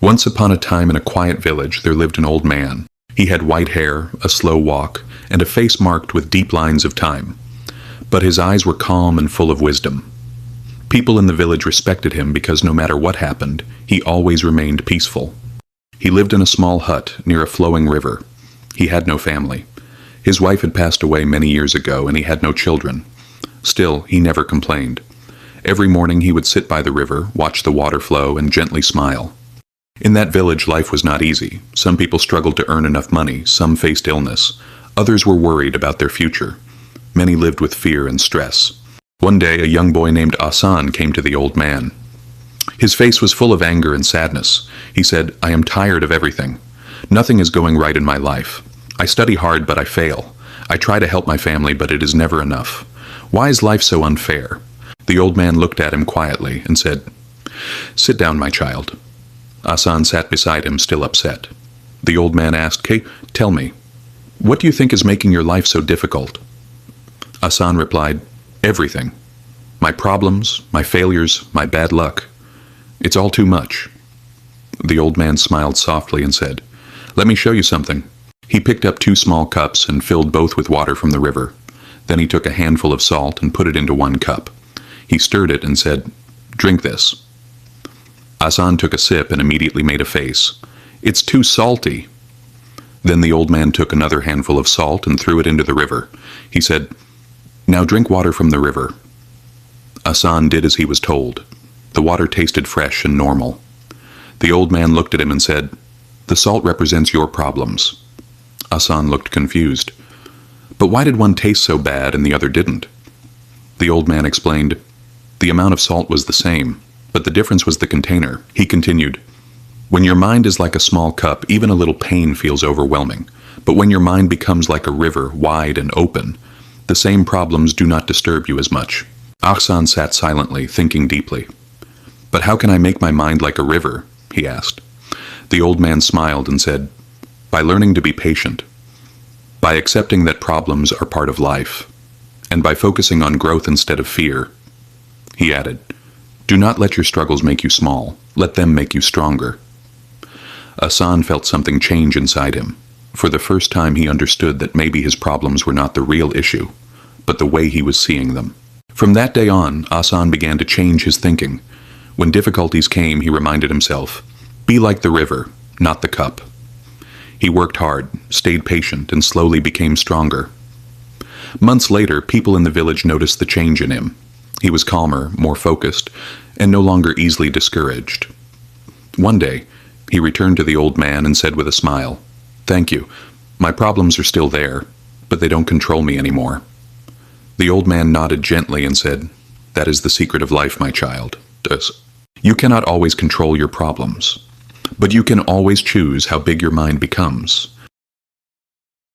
Once upon a time in a quiet village there lived an old man. He had white hair, a slow walk, and a face marked with deep lines of time. But his eyes were calm and full of wisdom. People in the village respected him because no matter what happened, he always remained peaceful. He lived in a small hut near a flowing river. He had no family. His wife had passed away many years ago and he had no children. Still, he never complained. Every morning he would sit by the river, watch the water flow, and gently smile. In that village, life was not easy. Some people struggled to earn enough money, some faced illness. Others were worried about their future. Many lived with fear and stress. One day, a young boy named Hassan came to the old man. His face was full of anger and sadness. He said, "I am tired of everything. Nothing is going right in my life. I study hard, but I fail. I try to help my family, but it is never enough. Why is life so unfair?" The old man looked at him quietly and said, "Sit down, my child." Hassan sat beside him, still upset. The old man asked, "Hey, tell me, what do you think is making your life so difficult?" Hassan replied, "Everything. My problems, my failures, my bad luck. It's all too much." The old man smiled softly and said, "Let me show you something." He picked up 2 small cups and filled both with water from the river. Then he took a handful of salt and put it into 1 cup. He stirred it and said, "Drink this." Hassan took a sip and immediately made a face. "It's too salty." Then the old man took another handful of salt and threw it into the river. He said, "Now drink water from the river." Hassan did as he was told. The water tasted fresh and normal. The old man looked at him and said, "The salt represents your problems." Hassan looked confused. "But why did one taste so bad and the other didn't?" The old man explained, "The amount of salt was the same, but the difference was the container." He continued, "When your mind is like a small cup, even a little pain feels overwhelming. But when your mind becomes like a river, wide and open, the same problems do not disturb you as much." Hassan sat silently, thinking deeply. "But how can I make my mind like a river?" he asked. The old man smiled and said, "By learning to be patient, by accepting that problems are part of life, and by focusing on growth instead of fear." He added, "Do not let your struggles make you small. Let them make you stronger." Hassan felt something change inside him. For the first time he understood that maybe his problems were not the real issue, but the way he was seeing them. From that day on, Hassan began to change his thinking. When difficulties came, he reminded himself, "Be like the river, not the cup." He worked hard, stayed patient, and slowly became stronger. Months later, people in the village noticed the change in him. He was calmer, more focused, and no longer easily discouraged. One day, he returned to the old man and said with a smile, "Thank you. My problems are still there, but they don't control me anymore." The old man nodded gently and said, "That is the secret of life, my child. You cannot always control your problems, but you can always choose how big your mind becomes.